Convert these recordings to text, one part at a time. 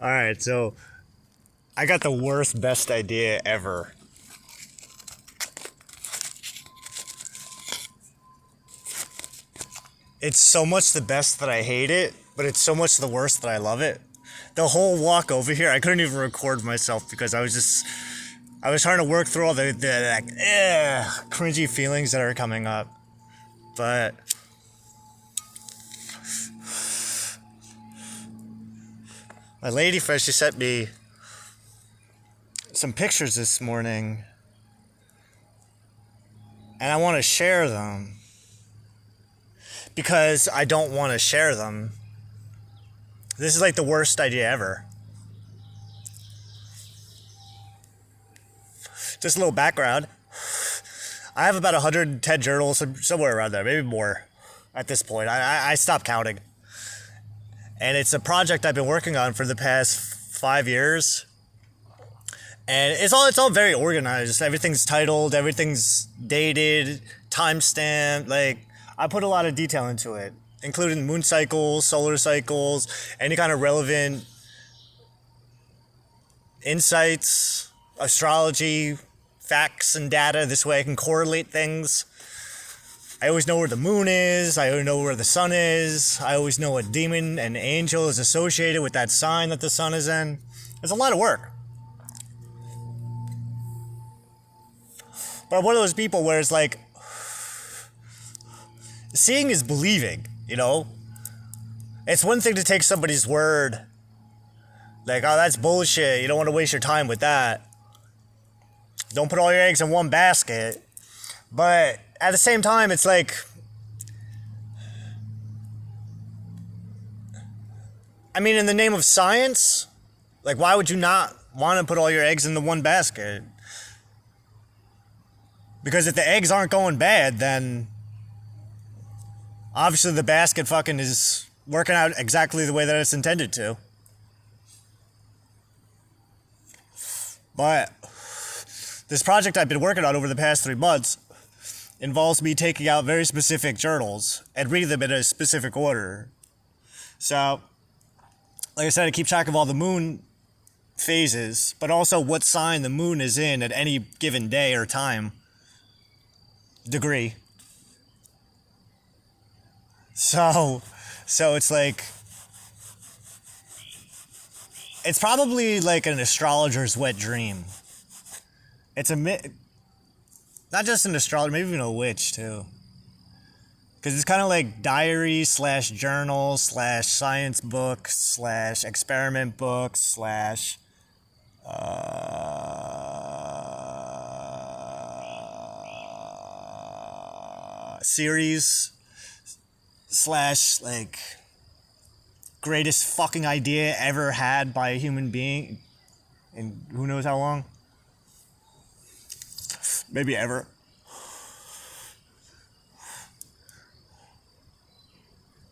All right, so I got the worst best idea ever. It's so much the best that I hate it, but it's so much the worst that I love it. The whole walk over here, I couldn't even record myself because I was trying to work through all the like, cringy feelings that are coming up. But my lady friend, she sent me some pictures this morning, and I want to share them because I don't want to share them. This is like the worst idea ever. Just a little background. I have about 110 journals, somewhere around there, maybe more at this point. I stopped counting. And it's a project I've been working on for the past 5 years. And it's all very organized. Everything's titled, everything's dated, timestamped. Like, I put a lot of detail into it, including moon cycles, solar cycles, any kind of relevant insights, astrology, facts and data. This way I can correlate things. I always know where the moon is. I always know where the sun is. I always know what demon and angel is associated with that sign that the sun is in. It's a lot of work. But I'm one of those people where it's like, seeing is believing, you know? It's one thing to take somebody's word. Like, oh, that's bullshit. You don't want to waste your time with that. Don't put all your eggs in one basket. But at the same time, it's like, I mean, in the name of science, like, why would you not want to put all your eggs in the one basket? Because if the eggs aren't going bad, then obviously the basket fucking is working out exactly the way that it's intended to. But this project I've been working on over the past 3 months involves me taking out very specific journals and reading them in a specific order. So, like I said, I keep track of all the moon phases, but also what sign the moon is in at any given day or time, degree. So it's like, it's probably like an astrologer's wet dream. It's not just an astrologer, maybe even a witch too. Because it's kind of like diary slash journal slash science book slash experiment book slash series slash like greatest fucking idea ever had by a human being in who knows how long. Maybe ever.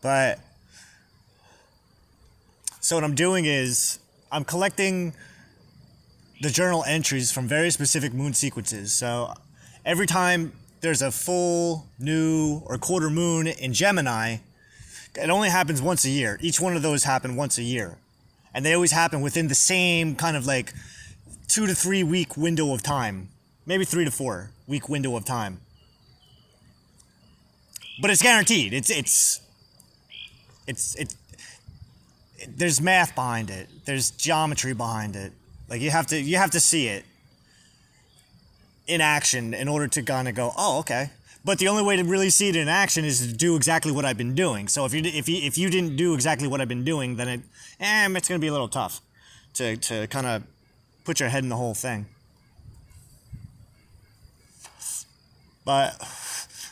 But so what I'm doing is I'm collecting the journal entries from very specific moon sequences. So every time there's a full, new, or quarter moon in Gemini, it only happens once a year. Each one of those happen once a year. And they always happen within the same kind of like 2 to 3 week window of time. Maybe 3 to 4 week window of time. But it's guaranteed. There's math behind it. There's geometry behind it. Like you have to see it in action in order to kind of go, oh, okay. But the only way to really see it in action is to do exactly what I've been doing. So if you didn't do exactly what I've been doing, then it's gonna be a little tough to kind of put your head in the whole thing. But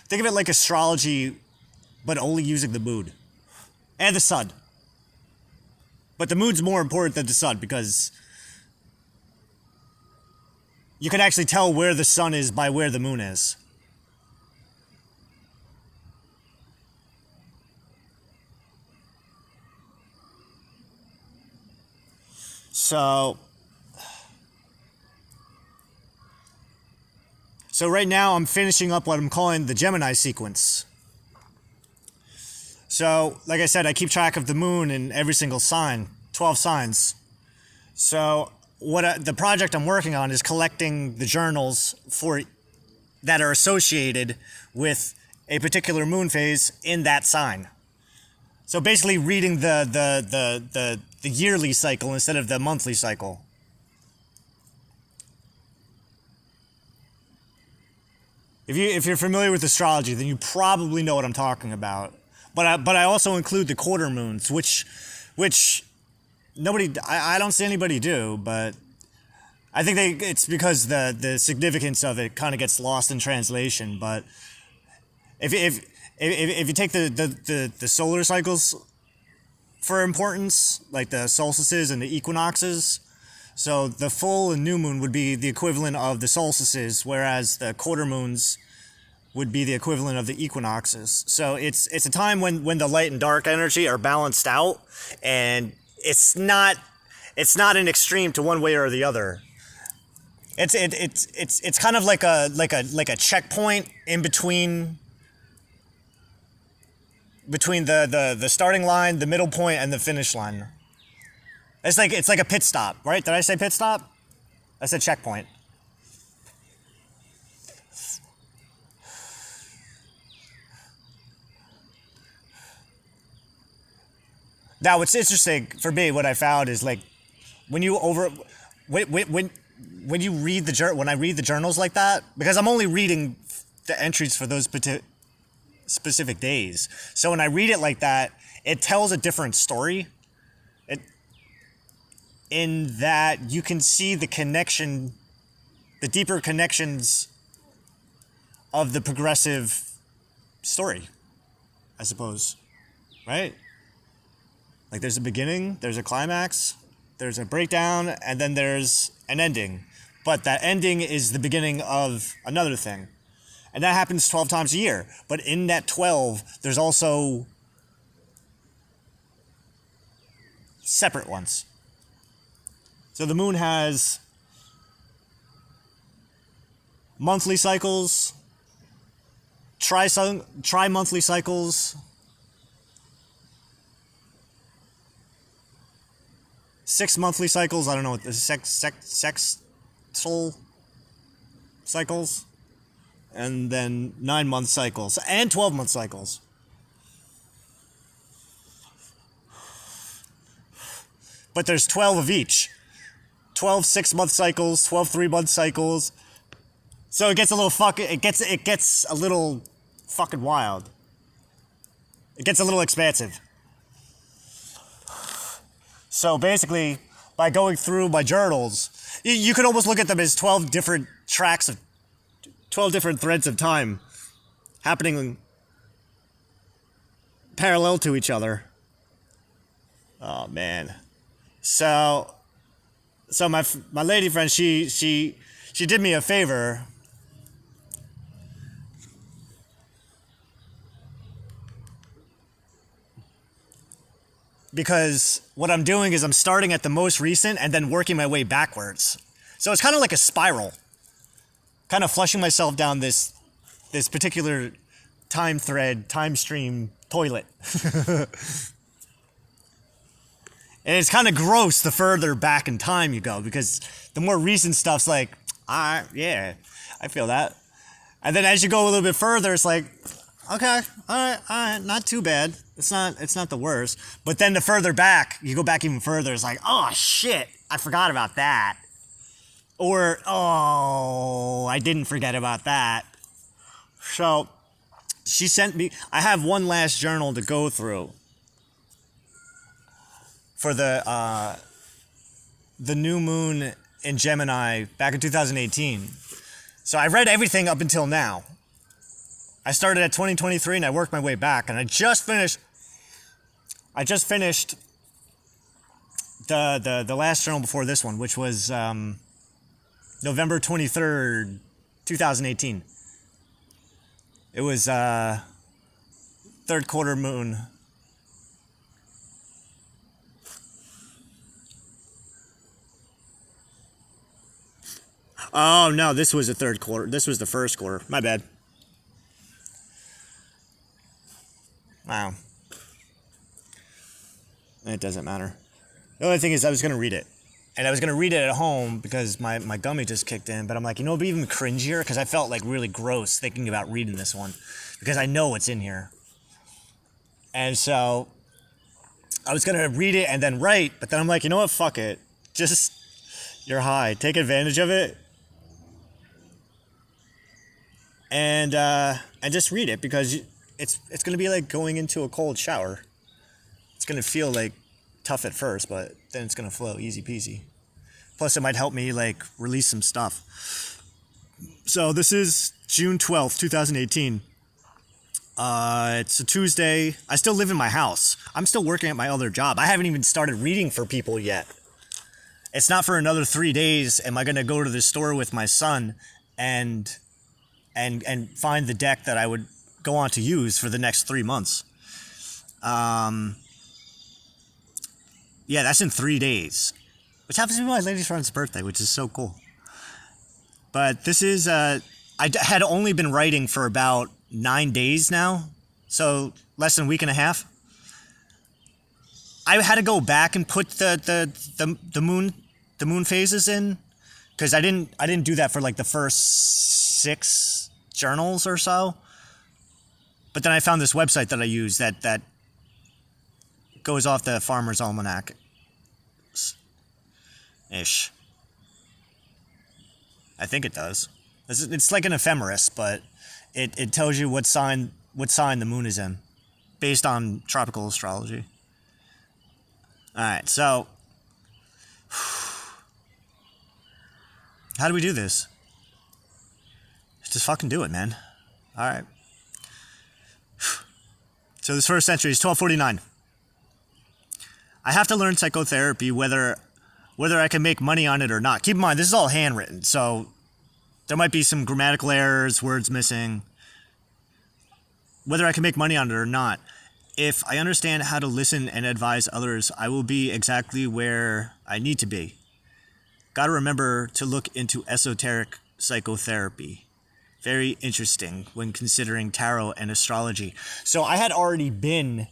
think of it like astrology, but only using the moon and the sun. But the moon's more important than the sun because you can actually tell where the sun is by where the moon is. So right now I'm finishing up what I'm calling the Gemini sequence. So, like I said, I keep track of the moon in every single sign, 12 signs. So the project I'm working on is collecting the journals for that are associated with a particular moon phase in that sign. So basically reading the yearly cycle instead of the monthly cycle. If you're familiar with astrology, then you probably know what I'm talking about. But I also include the quarter moons, which I don't see anybody do, but I think it's because the significance of it kind of gets lost in translation. But if you take the solar cycles for importance, like the solstices and the equinoxes, so the full and new moon would be the equivalent of the solstices, whereas the quarter moons would be the equivalent of the equinoxes. So it's a time when the light and dark energy are balanced out, and it's not an extreme to one way or the other. It's kind of like a checkpoint in between the starting line, the middle point, and the finish line. It's like a pit stop, right? Did I say pit stop? I said checkpoint. Now, what's interesting for me, what I found is like when you when you read when I read the journals like that, because I'm only reading the entries for those specific days. So when I read it like that, it tells a different story. In that you can see the connection, the deeper connections of the progressive story, I suppose, right? Like there's a beginning, there's a climax, there's a breakdown, and then there's an ending. But that ending is the beginning of another thing. And that happens 12 times a year. But in that 12, there's also separate ones. So the moon has monthly cycles, tri-monthly cycles, 6 monthly cycles. I don't know what the sextile cycles, and then 9-month cycles and 12-month cycles. But there's 12 of each. 12 6-month cycles, 12 3-month cycles. So it gets a little it gets a little fucking wild. It gets a little expansive. So basically, by going through my journals, you could almost look at them as 12 different tracks of 12 different threads of time happening parallel to each other. Oh man. So my lady friend, she did me a favor. Because what I'm doing is I'm starting at the most recent and then working my way backwards. So it's kind of like a spiral. Kind of flushing myself down this particular time thread, time stream toilet. And it's kind of gross the further back in time you go, because the more recent stuff's like, yeah, I feel that. And then as you go a little bit further, it's like, okay, all right, not too bad. It's not the worst. But then the further back, you go back even further, it's like, oh shit, I forgot about that. Or, oh, I didn't forget about that. So she sent me, I have one last journal to go through for the new moon in Gemini back in 2018. So I read everything up until now. I started at 2023 and I worked my way back, and I just finished the last journal before this one, which was November 23rd, 2018. It was third quarter moon. Oh no, this was the third quarter. This was the first quarter. My bad. Wow. It doesn't matter. The only thing is I was going to read it. And I was going to read it at home because my gummy just kicked in. But I'm like, it'd be even cringier because I felt like really gross thinking about reading this one because I know what's in here. And so I was going to read it and then write, but then I'm like, you know what? Fuck it. Just, you're high. Take advantage of it. And just read it because it's going to be like going into a cold shower. It's going to feel like tough at first, but then it's going to flow easy peasy. Plus, it might help me like release some stuff. So this is June 12th, 2018. It's a Tuesday. I still live in my house. I'm still working at my other job. I haven't even started reading for people yet. It's not for another 3 days. Am I going to go to the store with my son and find the deck that I would go on to use for the next 3 months? Yeah, that's in 3 days, which happens to be my lady's friend's birthday, which is so cool. But this is, I had only been writing for about 9 days now, so less than a week and a half. I had to go back and put the moon phases in because I didn't do that for like the first 6 journals or so. But then I found this website that I use that goes off the Farmer's Almanac ish. I think it does. It's like an ephemeris, but it tells you what sign the moon is in based on tropical astrology. All right, so how do we do this? Just fucking do it, man. All right. So this first entry is 1249. I have to learn psychotherapy whether I can make money on it or not. Keep in mind, this is all handwritten, so there might be some grammatical errors, words missing. Whether I can make money on it or not. If I understand how to listen and advise others, I will be exactly where I need to be. Gotta remember to look into esoteric psychotherapy. Very interesting when considering tarot and astrology. So I had already been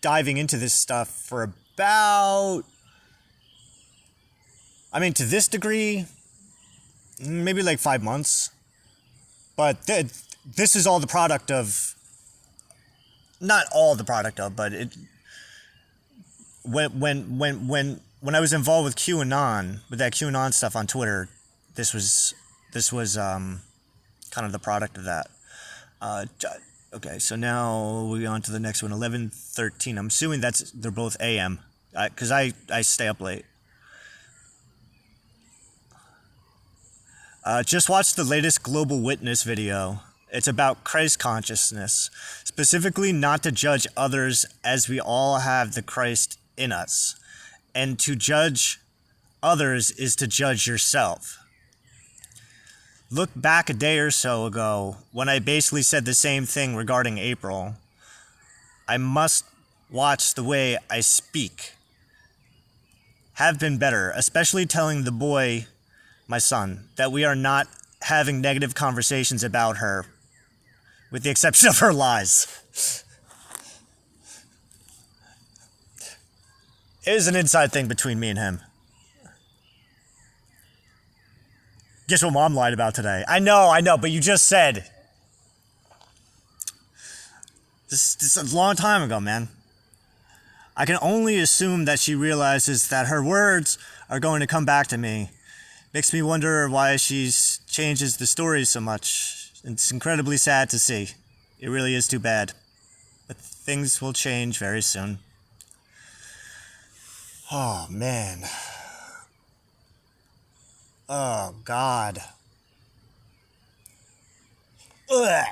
diving into this stuff for about, to this degree, maybe like 5 months. But this is all the product of, not all the product of, but it, when I was involved with QAnon, with that QAnon stuff on Twitter, this was kind of the product of that. Okay, so now we're on to the next one, 11:13. I'm assuming they're both AM, because I stay up late. Just watched the latest Global Witness video. It's about Christ consciousness, specifically not to judge others as we all have the Christ in us. And to judge others is to judge yourself. Look back a day or so ago when I basically said the same thing regarding April. I must watch the way I speak. Have been better, especially telling the boy, my son, that we are not having negative conversations about her, with the exception of her lies. It is an inside thing between me and him. Guess what Mom lied about today? I know, but you just said. This is a long time ago, man. I can only assume that she realizes that her words are going to come back to me. Makes me wonder why she changes the story so much. It's incredibly sad to see. It really is too bad. But things will change very soon. Oh, man. Oh, God. Ugh.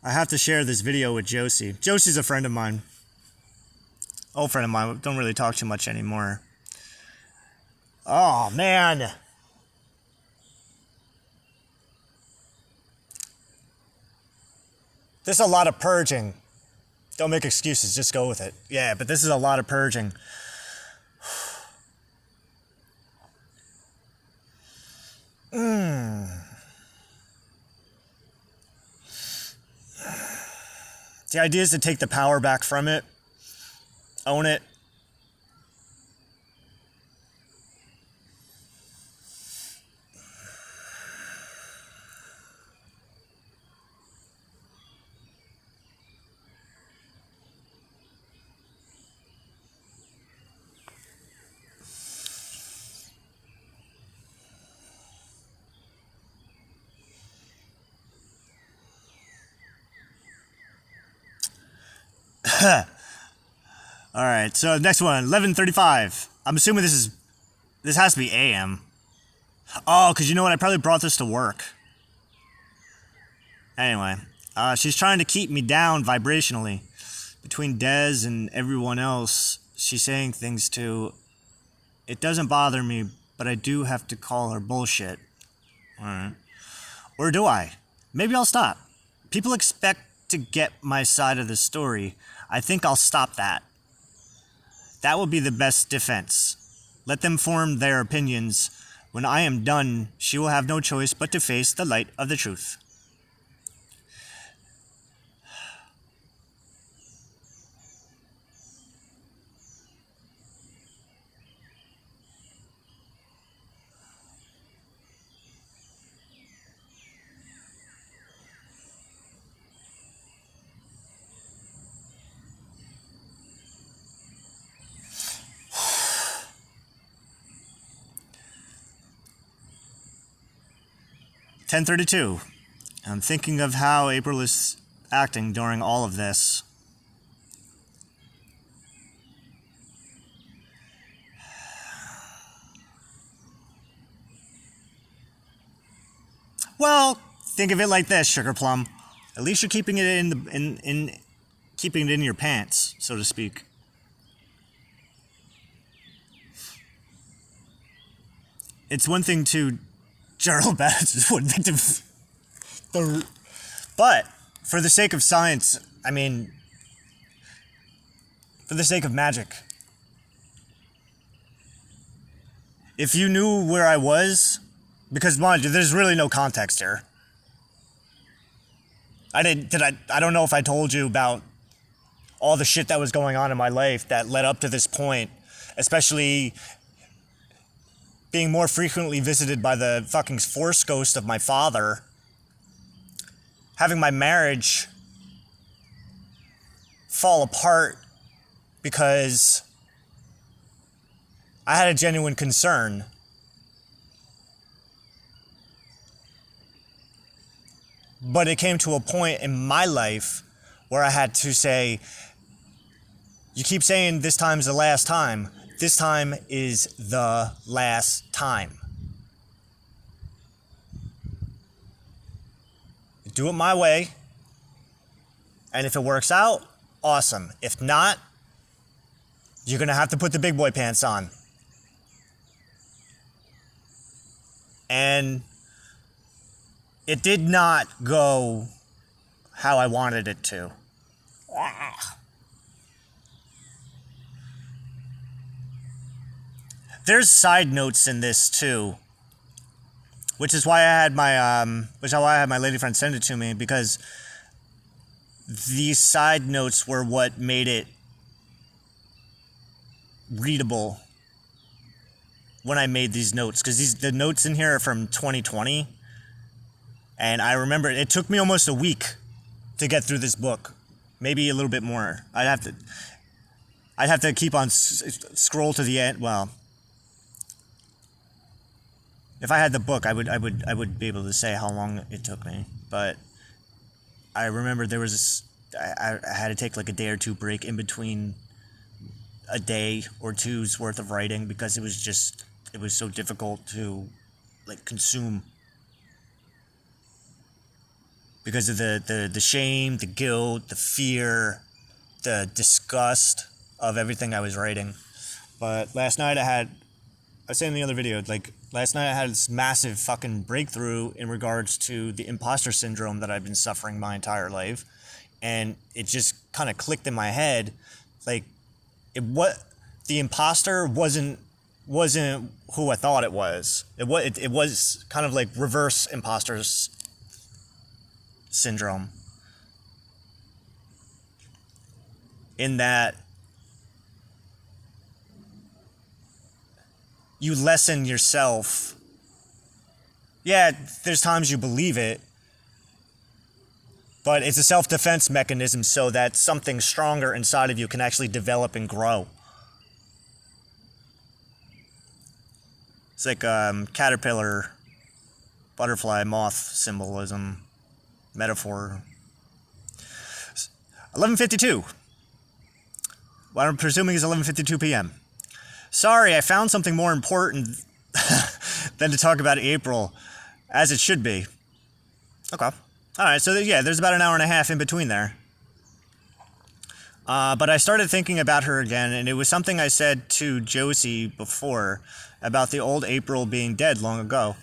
I have to share this video with Josie. Josie's a friend of mine. Old friend of mine. We don't really talk too much anymore. Oh, man. This is a lot of purging. Don't make excuses. Just go with it. Yeah, but this is a lot of purging. The idea is to take the power back from it, own it. All right, so next one, 11:35. I'm assuming this has to be AM. Oh, because you know what? I probably brought this to work. Anyway, she's trying to keep me down vibrationally. Between Dez and everyone else, she's saying things to. It doesn't bother me, but I do have to call her bullshit. All right. Or do I? Maybe I'll stop. People expect to get my side of the story. I think I'll stop that. That will be the best defense. Let them form their opinions. When I am done, she will have no choice but to face the light of the truth. "10:32. I'm thinking of how April is acting during all of this. Well, think of it like this, Sugar Plum. At least you're keeping it in keeping it in your pants, so to speak. It's one thing to Gerald Bass is one thing to but for the sake of science, I mean, for the sake of magic, if you knew where I was, because mind you, there's really no context here. I don't know if I told you about all the shit that was going on in my life that led up to this point, especially being more frequently visited by the fucking force ghost of my father, having my marriage fall apart because I had a genuine concern. But it came to a point in my life where I had to say, you keep saying this time's the last time. This time is the last time. Do it my way. And if it works out, awesome. If not, you're going to have to put the big boy pants on. And it did not go how I wanted it to. There's side notes in this too, which is why I had my lady friend send it to me, because these side notes were what made it readable when I made these notes, because the notes in here are from 2020, and I remember it took me almost a week to get through this book, maybe a little bit more. I'd have to keep on scroll to the end. Well, if I had the book, I would be able to say how long it took me. But I remember there was this, I had to take like a day or two break in between a day or two's worth of writing, because it was so difficult to like consume, because of the shame, the guilt, the fear, the disgust of everything I was writing. But last night I was saying in the other video, like, last night I had this massive fucking breakthrough in regards to the imposter syndrome that I've been suffering my entire life. And it just kind of clicked in my head, like, the imposter wasn't who I thought it was. It was kind of like reverse imposter syndrome. in that you lessen yourself. Yeah, there's times you believe it, but it's a self-defense mechanism so that something stronger inside of you can actually develop and grow. It's like caterpillar, butterfly, moth symbolism, metaphor. 11:52. What I'm presuming is 11:52 p.m. Sorry, I found something more important than to talk about April, as it should be. Okay. All right, so yeah, there's about an hour and a half in between there. But I started thinking about her again, and it was something I said to Josie before about the old April being dead long ago.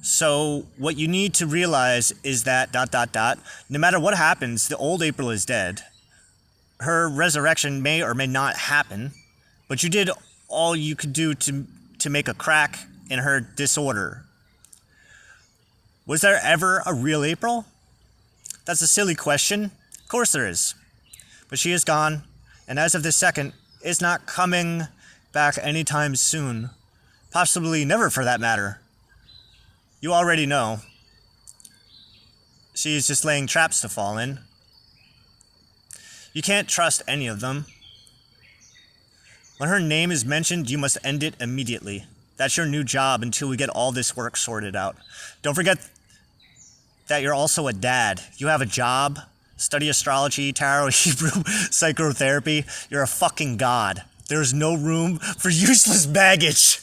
So what you need to realize is that ... no matter what happens, the old April is dead. Her resurrection may or may not happen, but you did all you could do to make a crack in her disorder. Was there ever a real April? That's a silly question. Of course there is. But she is gone, and as of this second, is not coming back anytime soon. Possibly never, for that matter. You already know. She is just laying traps to fall in. You can't trust any of them. When her name is mentioned, you must end it immediately. That's your new job until we get all this work sorted out. Don't forget that you're also a dad. You have a job, study astrology, tarot, Hebrew, psychotherapy. You're a fucking god. There's no room for useless baggage.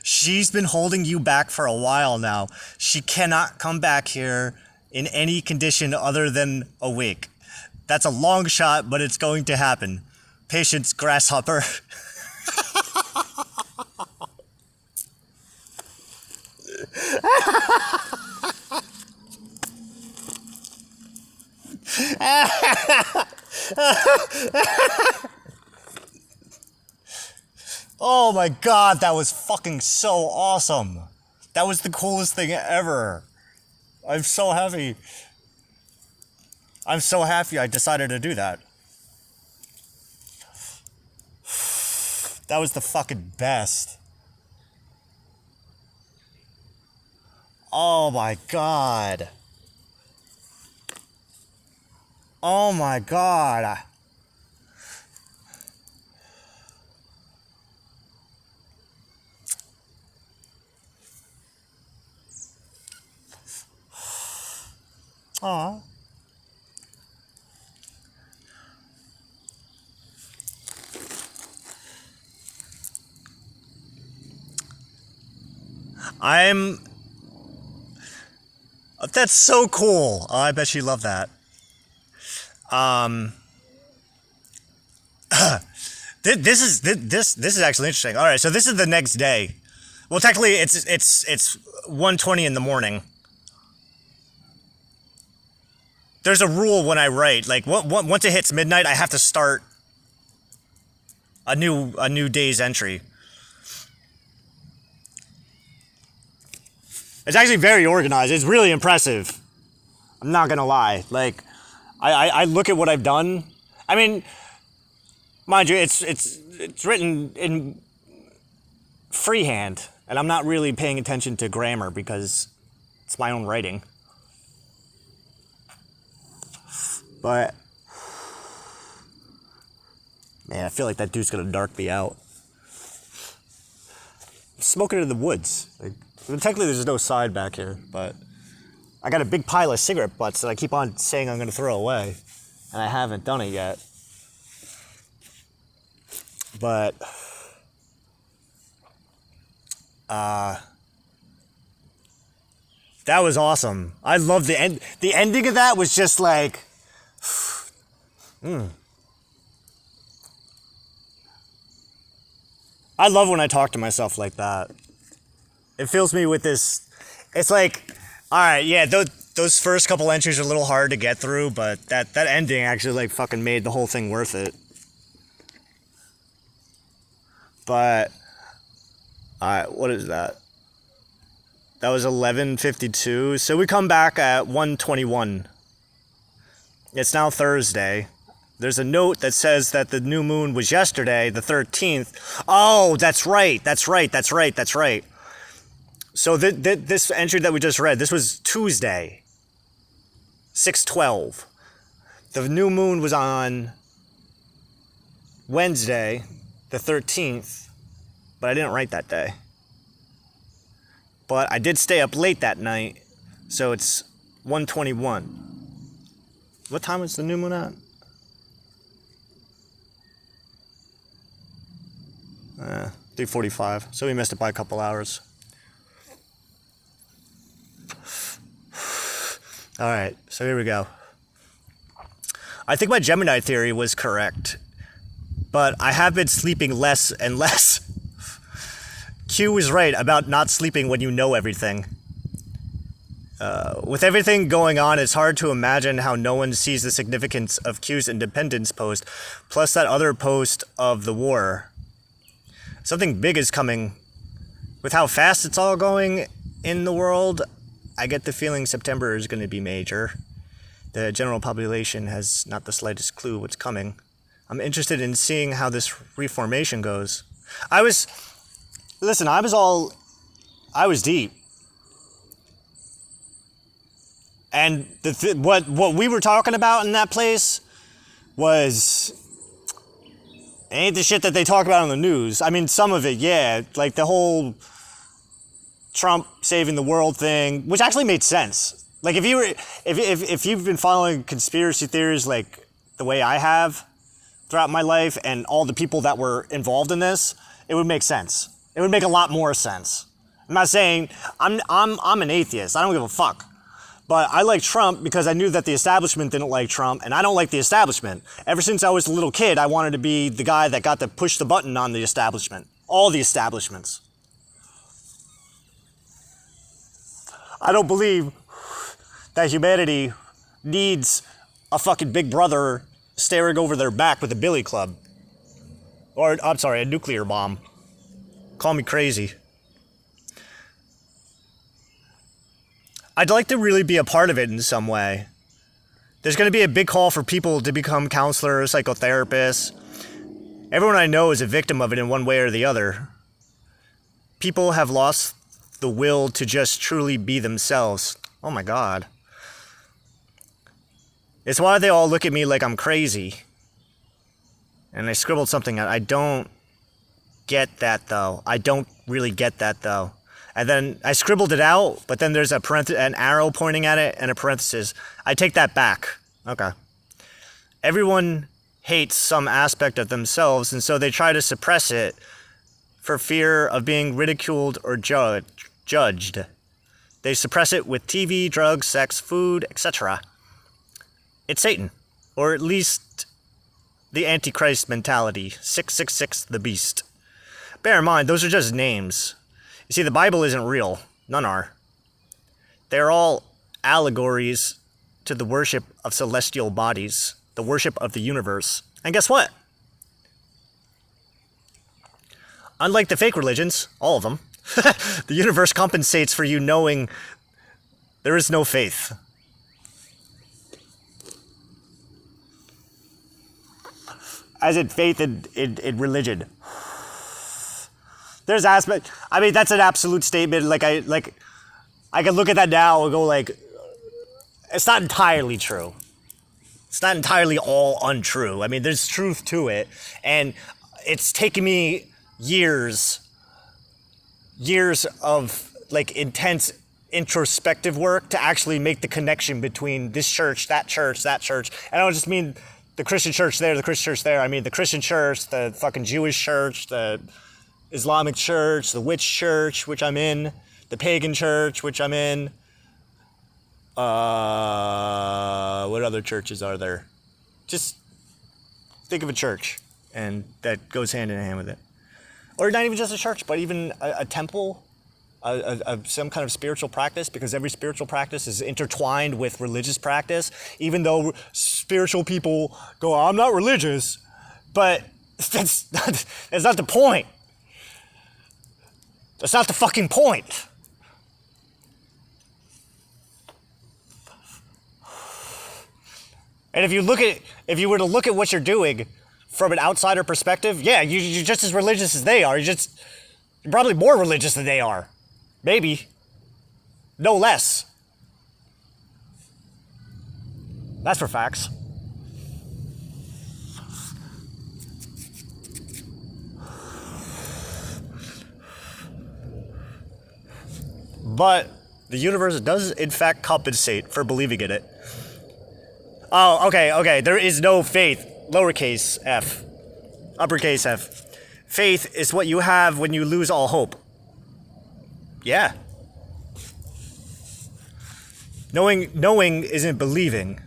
She's been holding you back for a while now. She cannot come back here in any condition other than awake. That's a long shot, but it's going to happen. Patience, grasshopper. Oh my god, that was fucking so awesome. That was the coolest thing ever. I'm so happy. I'm so happy I decided to do that. That was the fucking best. Oh my god. Oh my god. Aw. That's so cool. Oh, I bet she loved that. This is actually interesting. All right, so this is the next day. Well, technically, it's 1:20 in the morning. There's a rule when I write. Like, once it hits midnight, I have to start a new day's entry. It's actually very organized. It's really impressive. I'm not gonna lie. Like, I look at what I've done. I mean, mind you, it's written in freehand, and I'm not really paying attention to grammar because it's my own writing. But man, I feel like that dude's gonna dark me out. I'm smoking in the woods. Like, technically, there's no side back here, but I got a big pile of cigarette butts that I keep on saying I'm gonna throw away, and I haven't done it yet. But that was awesome. I love the end. The ending of that was just like, I love when I talk to myself like that. It fills me with this. It's like, all right, yeah, those first couple entries are a little hard to get through, but that ending actually like fucking made the whole thing worth it. But what is that? That was 11:52. So we come back at 1:21. It's now Thursday. There's a note that says that the new moon was yesterday, the 13th. Oh, that's right. So this entry that we just read, this was Tuesday, 6:12. The new moon was on Wednesday, the 13th, but I didn't write that day. But I did stay up late that night, so it's 1:21. What time was the new moon at? 3:45, so we missed it by a couple hours. All right, so here we go. I think my Gemini theory was correct, but I have been sleeping less and less. Q was right about not sleeping when you know everything. With everything going on, it's hard to imagine how no one sees the significance of Q's independence post, plus that other post of the war. Something big is coming. With how fast it's all going in the world, I get the feeling September is going to be major. The general population has not the slightest clue what's coming. I'm interested in seeing how this reformation goes. I was deep. And what we were talking about in that place was ain't the shit that they talk about on the news. I mean, some of it, yeah, like the whole Trump saving the world thing, which actually made sense. Like if you've been following conspiracy theories like the way I have throughout my life and all the people that were involved in this, it would make sense. It would make a lot more sense. I'm not saying I'm an atheist. I don't give a fuck. But I like Trump because I knew that the establishment didn't like Trump, and I don't like the establishment. Ever since I was a little kid, I wanted to be the guy that got to push the button on the establishment. All the establishments. I don't believe that humanity needs a fucking big brother staring over their back with a billy club. Or, I'm sorry, a nuclear bomb. Call me crazy. I'd like to really be a part of it in some way. There's going to be a big call for people to become counselors, psychotherapists. Everyone I know is a victim of it in one way or the other. People have lost the will to just truly be themselves. Oh my God. It's why they all look at me like I'm crazy. And I scribbled something out. I don't get that though. I don't really get that though. And then I scribbled it out, but then there's an arrow pointing at it and a parenthesis. I take that back. Okay. Everyone hates some aspect of themselves, and so they try to suppress it for fear of being ridiculed or judged. They suppress it with TV, drugs, sex, food, etc. It's Satan, or at least the Antichrist mentality, 666 the beast. Bear in mind, those are just names. You see, the Bible isn't real. None are. They're all allegories to the worship of celestial bodies, the worship of the universe. And guess what? Unlike the fake religions, all of them, the universe compensates for you knowing there is no faith. As in faith in religion. There's aspect. I mean, that's an absolute statement. I can look at that now and go like, it's not entirely true. It's not entirely all untrue. I mean, there's truth to it, and it's taken me years of like intense introspective work to actually make the connection between this church, that church, that church. And I don't just mean the Christian church there, the Christian church there. I mean the Christian church, the fucking Jewish church, the Islamic church, the witch church, which I'm in, the pagan church, which I'm in. What other churches are there? Just think of a church, and that goes hand in hand with it. Or not even just a church, but even a temple, some kind of spiritual practice, because every spiritual practice is intertwined with religious practice, even though spiritual people go, I'm not religious, but that's not the point. That's not the fucking point. And if you were to look at what you're doing from an outsider perspective, yeah, you're just as religious as they are. You're probably more religious than they are. Maybe. No less. That's for facts. But the universe does in fact compensate for believing in it. Oh, okay. There is no faith. Lowercase f. Uppercase f. Faith is what you have when you lose all hope. Yeah. Knowing isn't believing.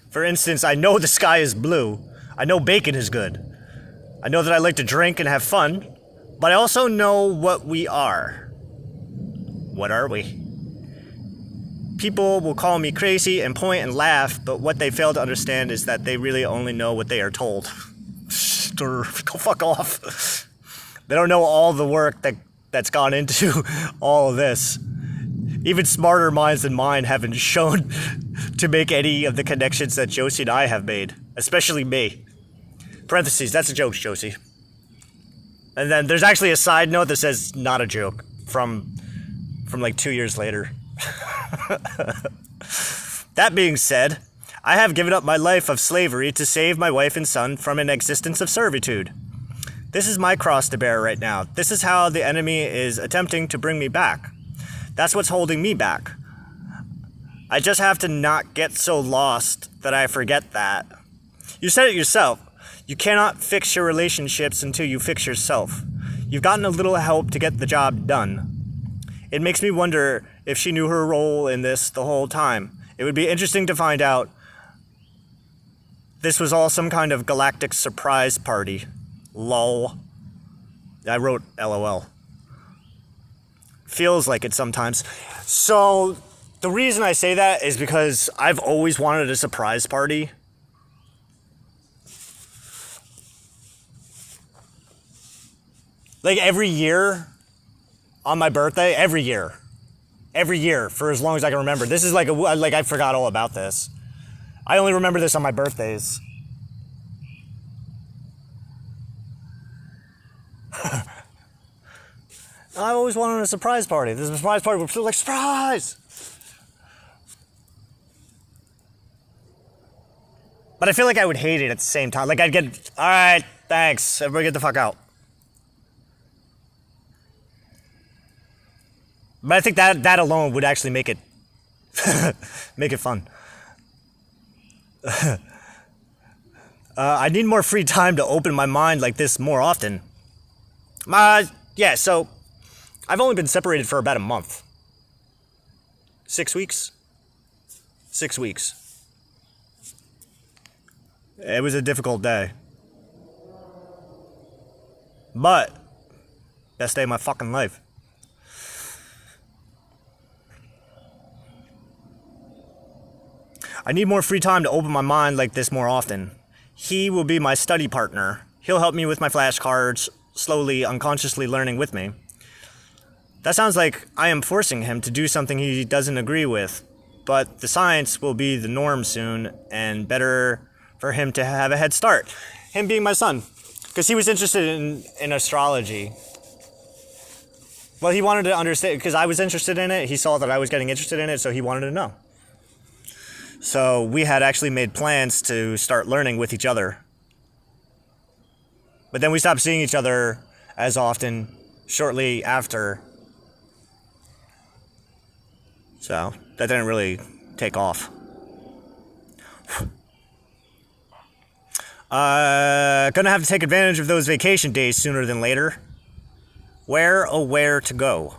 For instance, I know the sky is blue. I know bacon is good. I know that I like to drink and have fun. But I also know what we are. What are we? People will call me crazy and point and laugh, but what they fail to understand is that they really only know what they are told. Go fuck off. They don't know all the work that's gone into all of this. Even smarter minds than mine haven't shown to make any of the connections that Josie and I have made, especially me. Parentheses, that's a joke, Josie. And then there's actually a side note that says not a joke from like 2 years later. That being said, I have given up my life of slavery to save my wife and son from an existence of servitude. This is my cross to bear right now. This is how the enemy is attempting to bring me back. That's what's holding me back. I just have to not get so lost that I forget that. You said it yourself. You cannot fix your relationships until you fix yourself. You've gotten a little help to get the job done. It makes me wonder if she knew her role in this the whole time. It would be interesting to find out. This was all some kind of galactic surprise party. Lol. I wrote LOL. Feels like it sometimes. So, the reason I say that is because I've always wanted a surprise party. Like every year on my birthday, every year for as long as I can remember. This is like I forgot all about this. I only remember this on my birthdays. I always wanted a surprise party. This surprise party would feel like surprise. But I feel like I would hate it at the same time. Like I'd get, all right, thanks. Everybody get the fuck out. But I think that alone would actually make it make it fun. I need more free time to open my mind like this more often. Yeah, so I've only been separated for about a month. 6 weeks? 6 weeks. It was a difficult day. But, best day of my fucking life. I need more free time to open my mind like this more often. He will be my study partner. He'll help me with my flashcards, slowly, unconsciously learning with me. That sounds like I am forcing him to do something he doesn't agree with, but the science will be the norm soon, and better for him to have a head start. Him being my son, because he was interested in astrology. Well, he wanted to understand, because I was interested in it. He saw that I was getting interested in it, so he wanted to know. So we had actually made plans to start learning with each other. But then we stopped seeing each other as often shortly after. So that didn't really take off. Gonna have to take advantage of those vacation days sooner than later. Where to go?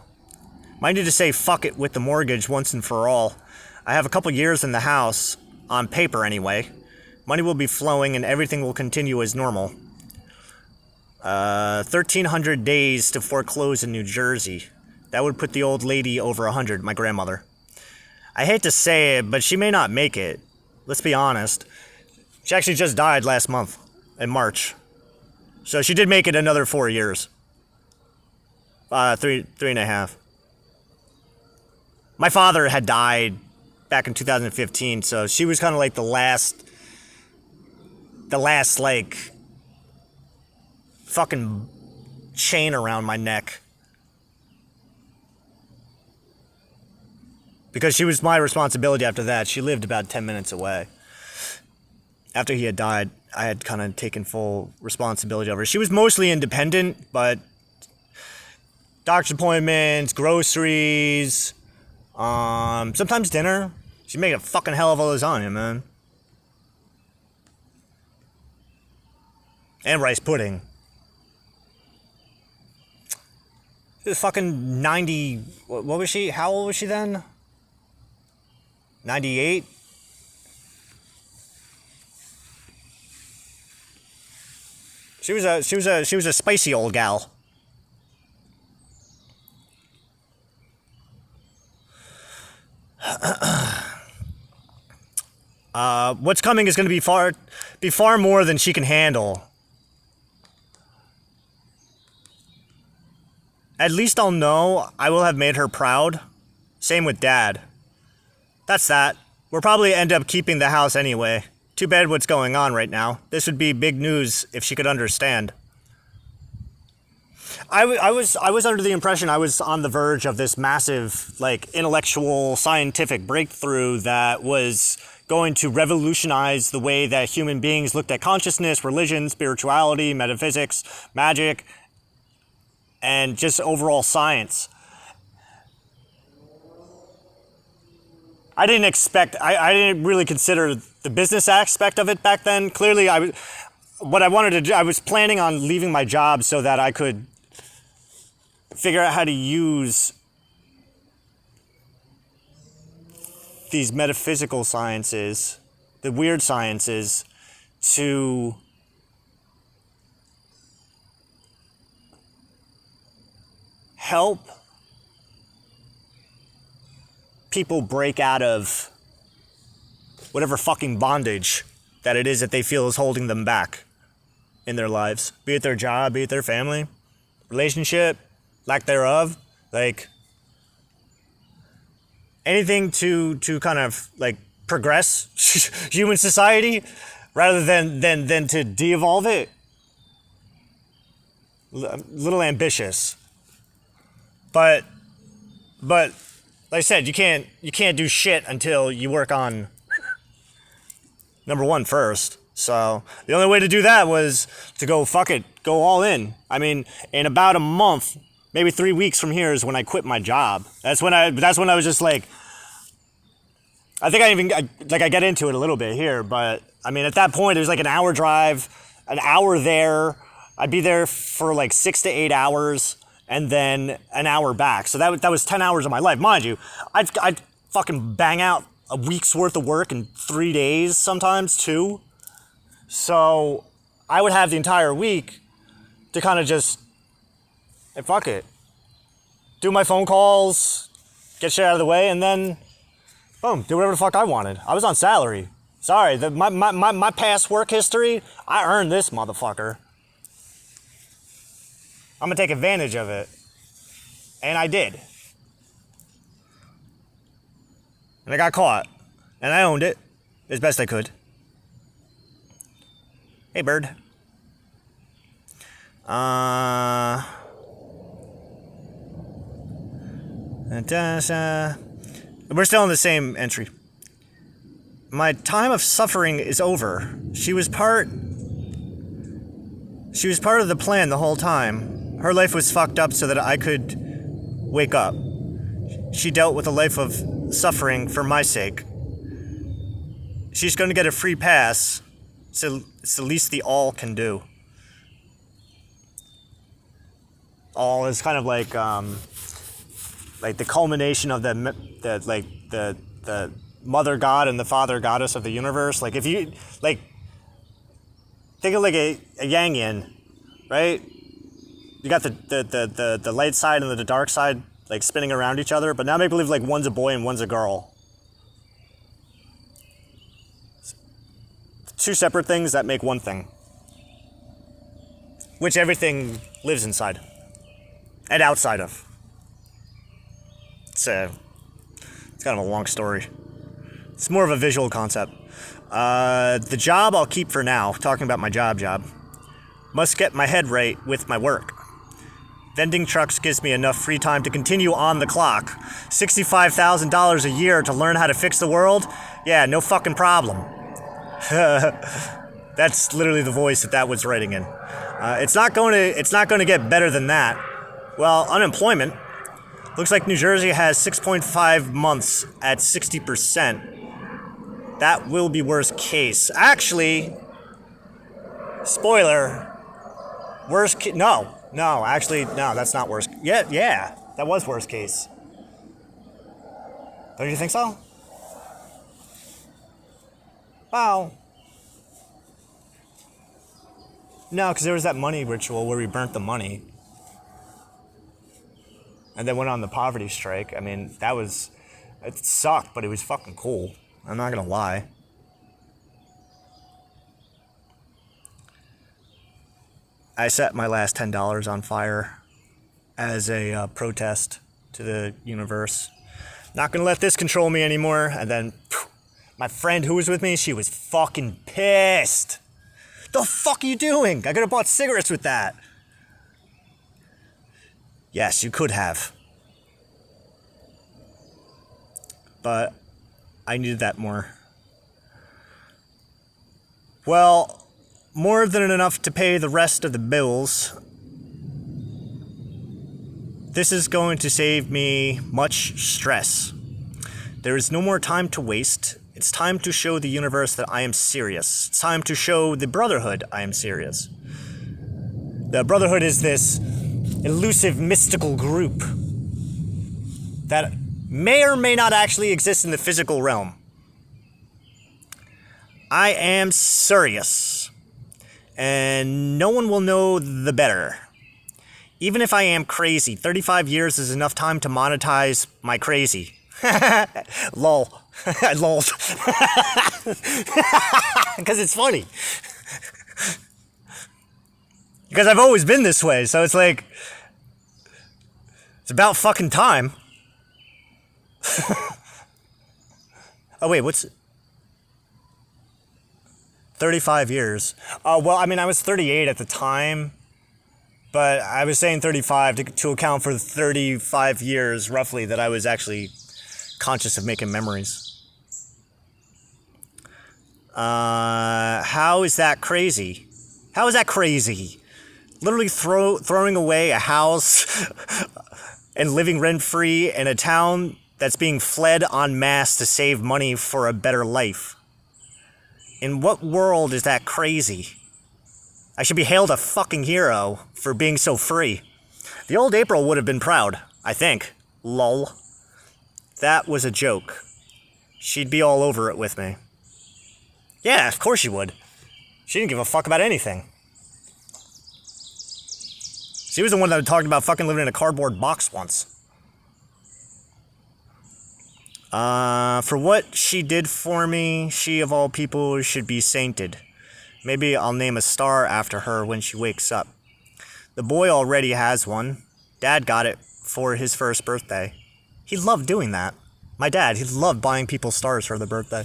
Might need to say fuck it with the mortgage once and for all. I have a couple years in the house, on paper anyway. Money will be flowing and everything will continue as normal. 1,300 days to foreclose in New Jersey. That would put the old lady over 100, my grandmother. I hate to say it, but she may not make it. Let's be honest. She actually just died last month, in March. So she did make it another 4 years. Three and a half. My father had died back in 2015, so she was kind of like the last like fucking chain around my neck. Because she was my responsibility after that. She lived about 10 minutes away. After he had died, I had kind of taken full responsibility over her. She was mostly independent, but doctor's appointments, groceries, sometimes dinner. She made a fucking hell of a lasagna, man. And rice pudding. She was fucking 90... What was she? How old was she then? 98? She was a spicy old gal. What's coming is going to be far more than she can handle. At least I'll know I will have made her proud. Same with Dad. That's that. We'll probably end up keeping the house anyway. Too bad what's going on right now. This would be big news if she could understand. I was under the impression I was on the verge of this massive, like, intellectual, scientific breakthrough that was going to revolutionize the way that human beings looked at consciousness, religion, spirituality, metaphysics, magic, and just overall science. I didn't really consider the business aspect of it back then. Clearly, what I wanted to do, I was planning on leaving my job so that I could figure out how to use these metaphysical sciences, the weird sciences, to help people break out of whatever fucking bondage that it is that they feel is holding them back in their lives. Be it their job, be it their family, relationship, lack thereof, like anything to kind of like progress human society rather than to de-evolve it. A little ambitious. But like I said, you can't do shit until you work on number one first. So the only way to do that was to go fuck it, go all in. I mean, in about a month, maybe 3 weeks from here is when I quit my job. That's when I was just like, I think I get into it a little bit here, but I mean, at that point, it was like an hour drive, an hour there. I'd be there for like 6 to 8 hours. And then an hour back. So that was 10 hours of my life. Mind you, I'd fucking bang out a week's worth of work in 3 days, sometimes 2. So I would have the entire week to kind of just, hey, fuck it. Do my phone calls, get shit out of the way, and then, boom, do whatever the fuck I wanted. I was on salary. Sorry, my past work history, I earned this motherfucker. I'm gonna take advantage of it. And I did. And I got caught. And I owned it as best I could. Hey, bird. We're still in the same entry. My time of suffering is over. She was part of the plan the whole time. Her life was fucked up so that I could wake up. She dealt with a life of suffering for my sake. She's going to get a free pass, so it's the least the all can do. All is kind of like the culmination of the mother god and the father goddess of the universe. Like if you like think of like a yang yin, right? You got the light side and the dark side like spinning around each other, but now make believe like one's a boy and one's a girl. Two separate things that make one thing, which everything lives inside. and outside of. It's kind of a long story. It's more of a visual concept. The job I'll keep for now, talking about my job, must get my head right with my work. Vending trucks gives me enough free time to continue on the clock. $65,000 a year to learn how to fix the world? Yeah, no fucking problem. That's literally the voice that was writing in. It's not going to get better than that. Well, unemployment looks like New Jersey has 6.5 months at 60%. That will be worst case. Actually, spoiler, no, that's not worst. Yeah, that was worst case. Don't you think so? Wow. No, because there was that money ritual where we burnt the money. And then went on the poverty strike. I mean, it sucked, but it was fucking cool. I'm not gonna lie. I set my last $10 on fire as a protest to the universe. Not gonna let this control me anymore. And then my friend who was with me, she was fucking pissed. The fuck are you doing? I could have bought cigarettes with that. Yes, you could have. But I needed that more. Well, more than enough to pay the rest of the bills. This is going to save me much stress. There is no more time to waste. It's time to show the universe that I am serious. It's time to show the Brotherhood I am serious. The Brotherhood is this elusive, mystical group that may or may not actually exist in the physical realm. I am serious, and no one will know the better. Even if I am crazy, 35 years is enough time to monetize my crazy. Lol. I lolled. Because it's funny. Because I've always been this way, so it's like, it's about fucking time. Oh wait, what's 35 years? Well, I mean, I was 38 at the time, but I was saying 35 to account for 35 years, roughly, that I was actually conscious of making memories. How is that crazy? How is that crazy? Literally throwing away a house and living rent-free in a town that's being fled en masse to save money for a better life. In what world is that crazy? I should be hailed a fucking hero for being so free. The old April would have been proud, I think. Lol. That was a joke. She'd be all over it with me. Yeah, of course she would. She didn't give a fuck about anything. She was the one that talked about fucking living in a cardboard box once. For what she did for me, she of all people should be sainted. Maybe I'll name a star after her when she wakes up. The boy already has one. Dad got it for his first birthday. He loved doing that. My dad, he loved buying people stars for their birthday.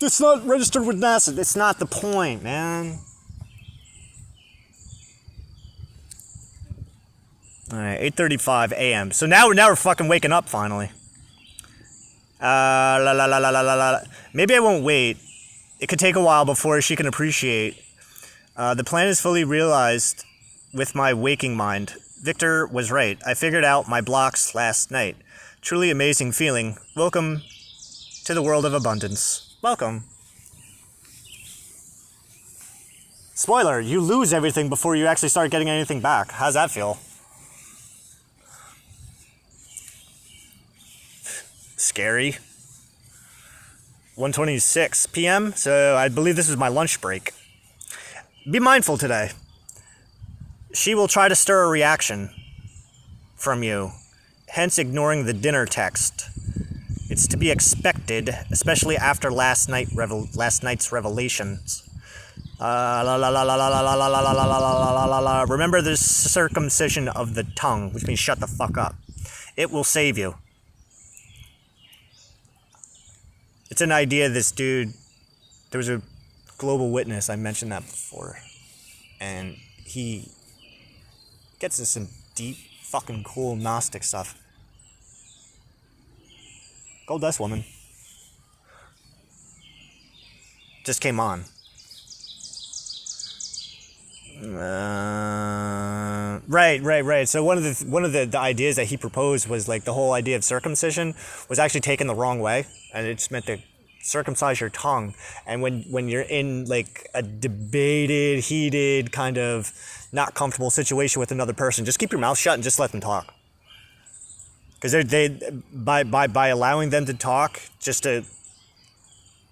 It's not registered with NASA. It's not the point, man. Alright, 8:35 a.m. So now we're fucking waking up finally. Maybe I won't wait. It could take a while before she can appreciate. The plan is fully realized with my waking mind. Victor was right. I figured out my blocks last night. Truly amazing feeling. Welcome to the world of abundance. Welcome. Spoiler, you lose everything before you actually start getting anything back. How's that feel? Scary. 1:26 p.m., so I believe this is my lunch break. Be mindful today. She will try to stir a reaction from you, hence ignoring the dinner text. It's to be expected, especially after last night's revelations. Remember the circumcision of the tongue, which means shut the fuck up. It will save you. It's an idea this dude, there was a global witness, I mentioned that before, and he gets into some deep fucking cool Gnostic stuff. Gold Dust Woman just came on. Right. So one of the ideas that he proposed was like the whole idea of circumcision was actually taken the wrong way, and it just meant to circumcise your tongue. And when you're in like a debated, heated, kind of not comfortable situation with another person, just keep your mouth shut and just let them talk. Because by allowing them to talk, just to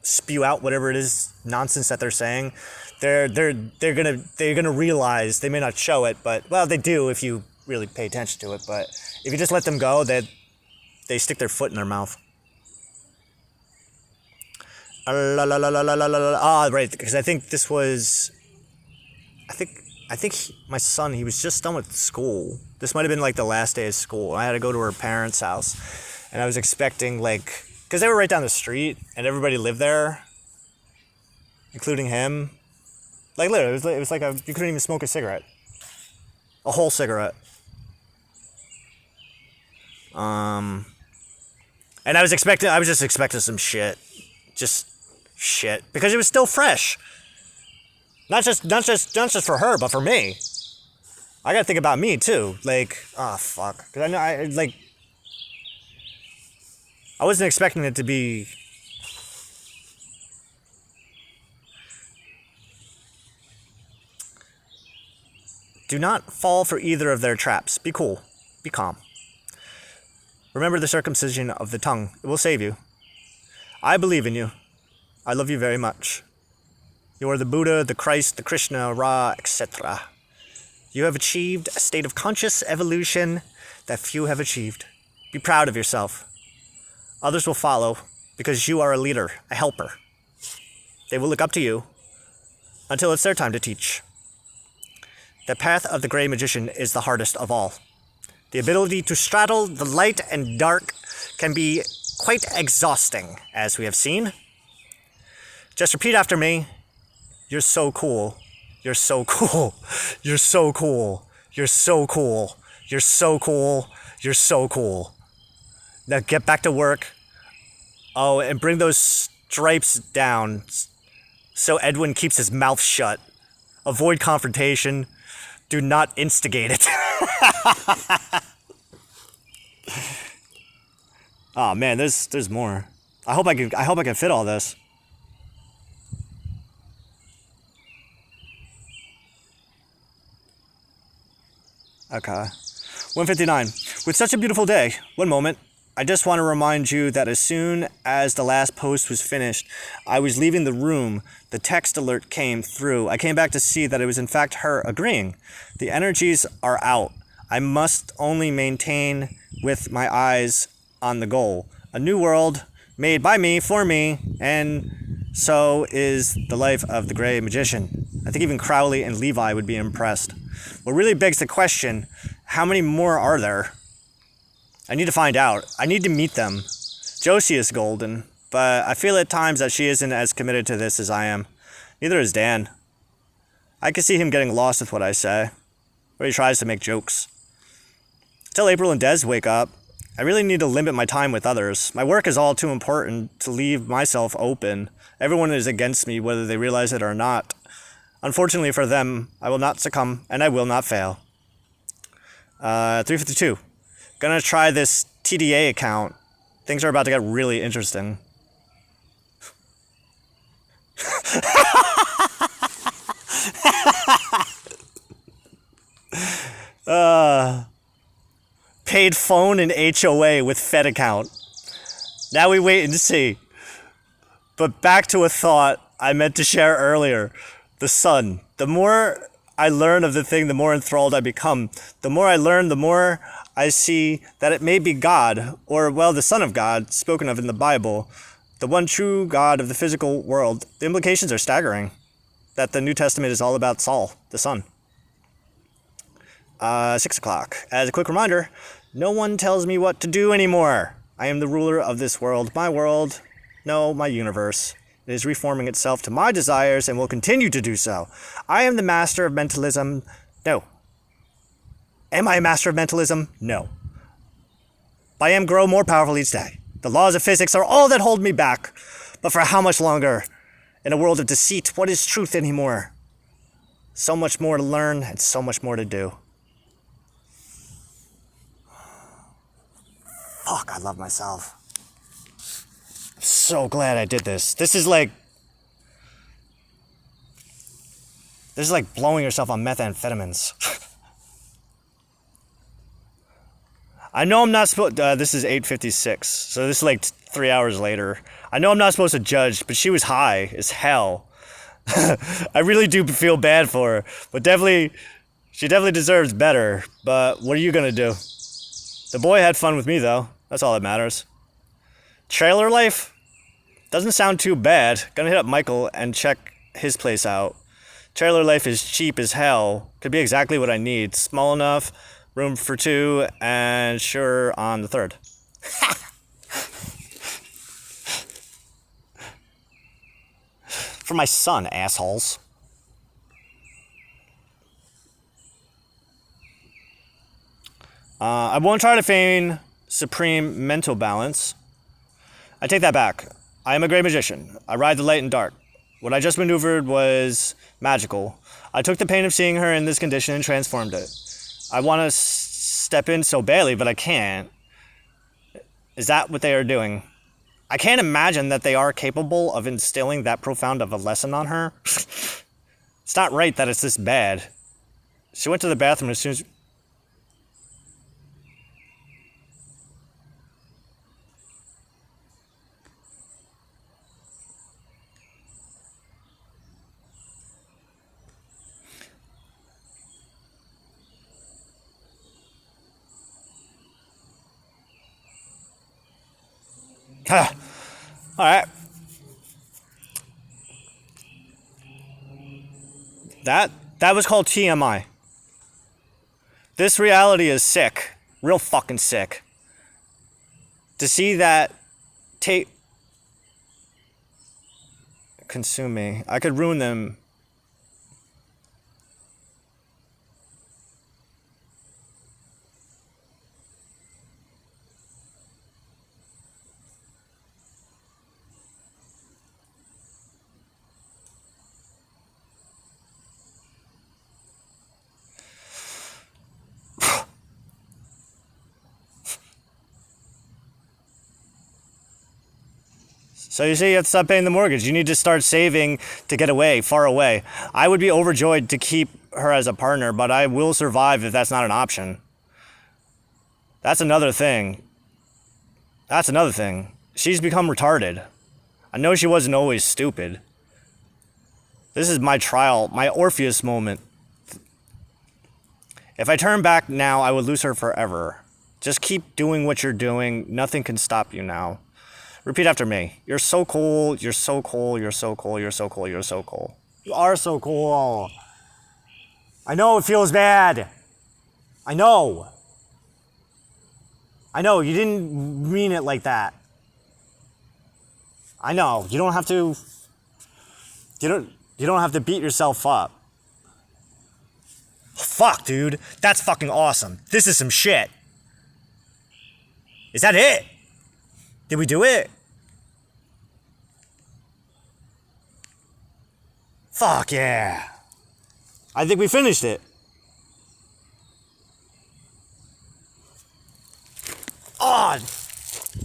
spew out whatever it is nonsense that they're saying, they're gonna realize, they may not show it, but well, they do if you really pay attention to it. But if you just let them go, they stick their foot in their mouth. Right, because I think my son, he was just done with school. This might have been like the last day of school. I had to go to her parents' house, and I was expecting like, because they were right down the street, and everybody lived there, including him. Like literally, it was like you couldn't even smoke a cigarette, a whole cigarette. And I was just expecting some shit, because it was still fresh. Not just for her, but for me. I gotta think about me too. Like, oh fuck, because I know I wasn't expecting it to be. Do not fall for either of their traps. Be cool. Be calm. Remember the circumcision of the tongue. It will save you. I believe in you. I love you very much. You are the Buddha, the Christ, the Krishna, Ra, etc. You have achieved a state of conscious evolution that few have achieved. Be proud of yourself. Others will follow because you are a leader, a helper. They will look up to you until it's their time to teach. The path of the Grey Magician is the hardest of all. The ability to straddle the light and dark can be quite exhausting, as we have seen. Just repeat after me. You're so cool. You're so cool. You're so cool. You're so cool. You're so cool. You're so cool. Now get back to work. Oh, and bring those stripes down so Edwin keeps his mouth shut. Avoid confrontation. Do not instigate it. Oh man, there's more. I hope I can fit all this. Okay. 159. With such a beautiful day, one moment. I just want to remind you that as soon as the last post was finished, I was leaving the room. The text alert came through. I came back to see that it was in fact her agreeing. The energies are out. I must only maintain with my eyes on the goal. A new world made by me, for me, and so is the life of the Grey Magician. I think even Crowley and Levi would be impressed. What really begs the question, how many more are there? I need to find out. I need to meet them. Josie is golden, but I feel at times that she isn't as committed to this as I am. Neither is Dan. I can see him getting lost with what I say, or he tries to make jokes. Till April and Des wake up, I really need to limit my time with others. My work is all too important to leave myself open. Everyone is against me, whether they realize it or not. Unfortunately for them, I will not succumb, and I will not fail. 352. Gonna try this TDA account. Things are about to get really interesting. Paid phone and HOA with Fed account. Now we wait and see. But back to a thought I meant to share earlier. The sun. The more I learn of the thing, the more enthralled I become. The more I learn, the more I see that it may be God, or, well, the Son of God, spoken of in the Bible, the one true God of the physical world. The implications are staggering. that the New Testament is all about Saul, the son. 6 o'clock. As a quick reminder, no one tells me what to do anymore. I am the ruler of this world. My world, no, my universe. It is reforming itself to my desires and will continue to do so. I am the master of mentalism. No. Am I a master of mentalism? No. But I am grow more powerful each day. The laws of physics are all that hold me back. But for how much longer? In a world of deceit, what is truth anymore? So much more to learn and so much more to do. Fuck, I love myself. I'm so glad I did this. This is like blowing yourself on methamphetamines. I know I'm not supposed... this is 8:56, so this is like 3 hours later. I know I'm not supposed to judge, but she was high as hell. I really do feel bad for her, but she definitely deserves better. But what are you gonna do? The boy had fun with me, though. That's all that matters. Trailer life? Doesn't sound too bad. Gonna hit up Michael and check his place out. Trailer life is cheap as hell. Could be exactly what I need. Small enough, room for two, and sure on the third. For my son, assholes. I won't try to feign supreme mental balance. I take that back. I am a great magician. I ride the light and dark. What I just maneuvered was magical. I took the pain of seeing her in this condition and transformed it. I want to step in so badly, but I can't. Is that what they are doing? I can't imagine that they are capable of instilling that profound of a lesson on her. It's not right that it's this bad. She went to the bathroom as soon as... All right. That was called TMI. This reality is sick. Real fucking sick. To see that tape consume me. I could ruin them. So you say you have to stop paying the mortgage. You need to start saving to get away, far away. I would be overjoyed to keep her as a partner, but I will survive if that's not an option. That's another thing. That's another thing. She's become retarded. I know she wasn't always stupid. This is my trial, my Orpheus moment. If I turn back now, I would lose her forever. Just keep doing what you're doing. Nothing can stop you now. Repeat after me. You're so cool, you're so cool, you're so cool, you're so cool, you're so cool. You are so cool. I know it feels bad. I know. I know, you didn't mean it like that. I know, you don't have to... You don't have to beat yourself up. Fuck, dude. That's fucking awesome. This is some shit. Is that it? Did we do it? Fuck yeah. I think we finished it. On.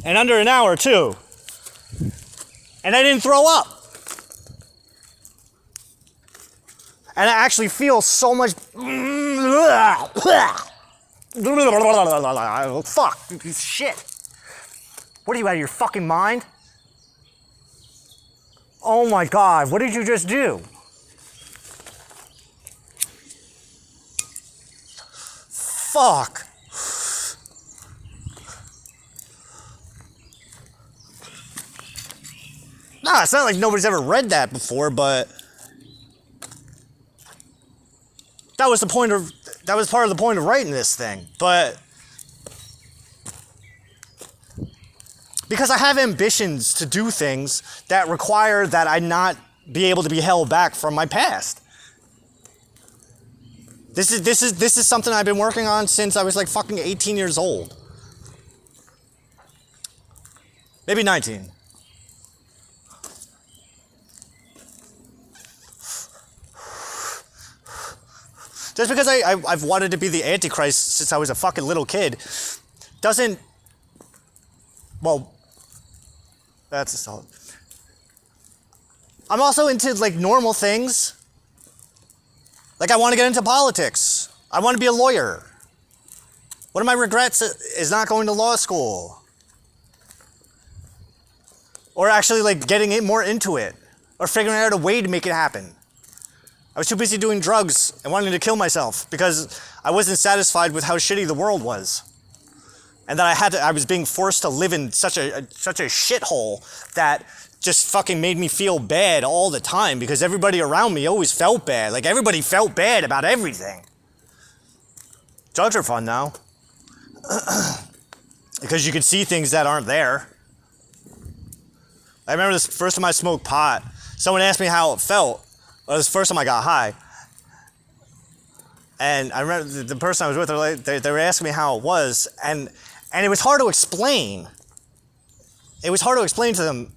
And under an hour, too. And I didn't throw up. And I actually feel so much... Fuck. Shit. What are you, out of your fucking mind? Oh my God, what did you just do? Fuck. Nah, it's not like nobody's ever read that before, but that was part of the point of writing this thing. But because I have ambitions to do things that require that I not be able to be held back from my past. This is something I've been working on since I was like fucking 18 years old. Maybe 19. Just because I've wanted to be the Antichrist since I was a fucking little kid doesn't, well, that's a solid. I'm also into like normal things. Like I want to get into politics. I want to be a lawyer. One of my regrets is not going to law school. Or actually like getting it more into it. Or figuring out a way to make it happen. I was too busy doing drugs and wanting to kill myself because I wasn't satisfied with how shitty the world was. And that I was being forced to live in such a shithole that just fucking made me feel bad all the time because everybody around me always felt bad. Like everybody felt bad about everything. Drugs are fun now. Because you can see things that aren't there. I remember this first time I smoked pot, someone asked me how it felt. Well, it was the first time I got high. And I remember the person I was with, they were asking me how it was, and it was hard to explain. It was hard to explain to them.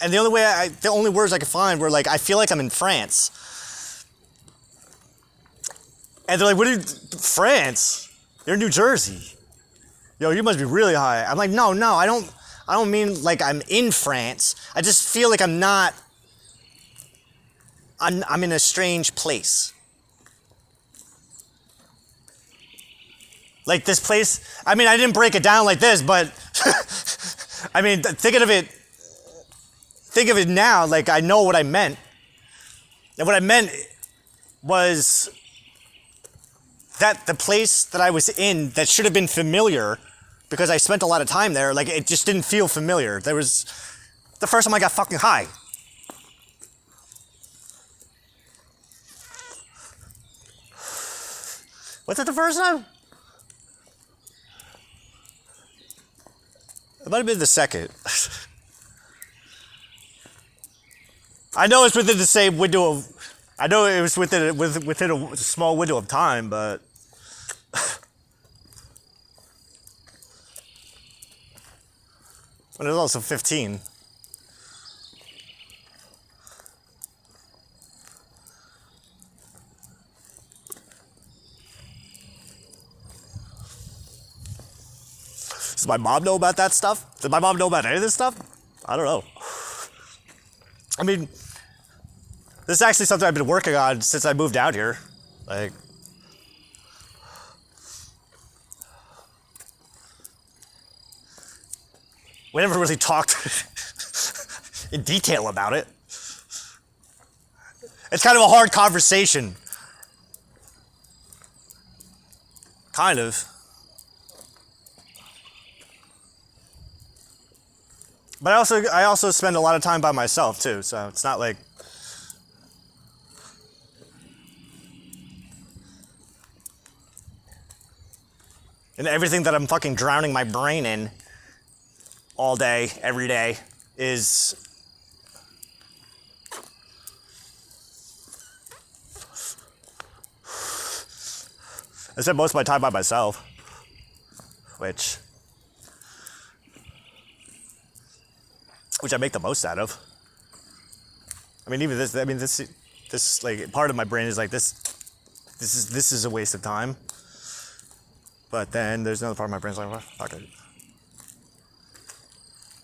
And the only words I could find were like, I feel like I'm in France. And they're like, what are you, France? You're in New Jersey. Yo, you must be really high. I'm like, no, I don't mean like I'm in France. I just feel like I'm in a strange place. Like this place, I mean, I didn't break it down like this, but I mean, think of it now, like I know what I meant. And what I meant was that the place that I was in that should have been familiar because I spent a lot of time there, like it just didn't feel familiar. There was the first time I got fucking high. Was it the first time? It might have been the second. I know it's within the same window of... I know it was within a small window of time, but... But it was also 15. Does my mom know about that stuff? Did my mom know about any of this stuff? I don't know. I mean, this is actually something I've been working on since I moved out here. Like, we never really talked in detail about it. It's kind of a hard conversation. Kind of. But I also spend a lot of time by myself too, so it's not like... And everything that I'm fucking drowning my brain in all day, every day, is... I spend most of my time by myself, which I make the most out of. I mean, even this like part of my brain is like this is a waste of time. But then there's another part of my brain's like, well, fuck it.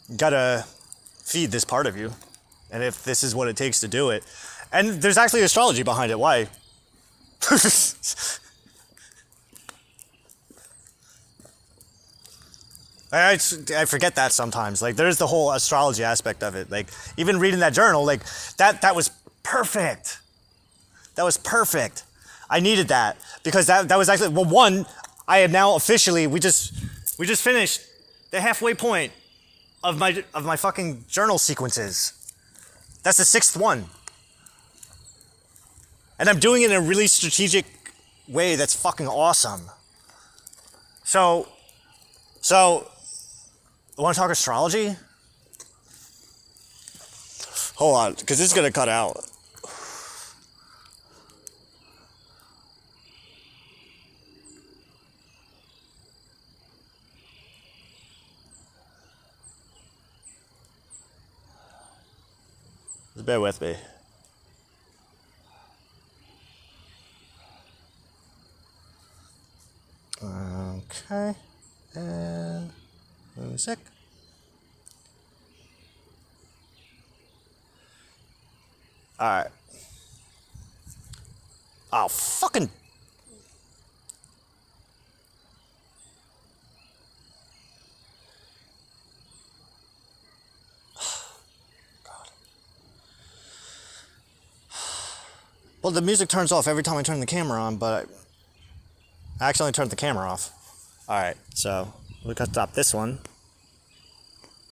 You gotta feed this part of you. And if this is what it takes to do it. And there's actually astrology behind it. Why? I forget that sometimes. Like, there's the whole astrology aspect of it. Like, even reading that journal, like, that was perfect. That was perfect. I needed that. Because that was actually, well, one, I am now officially, we just finished the halfway point of my fucking journal sequences. That's the 6th one. And I'm doing it in a really strategic way that's fucking awesome. So, want to talk astrology? Hold on, because this is going to cut out. Just bear with me. Okay. And music. Alright. Oh, fucking. Well, the music turns off every time I turn the camera on, but I accidentally turned the camera off. Alright, so we gotta stop this one.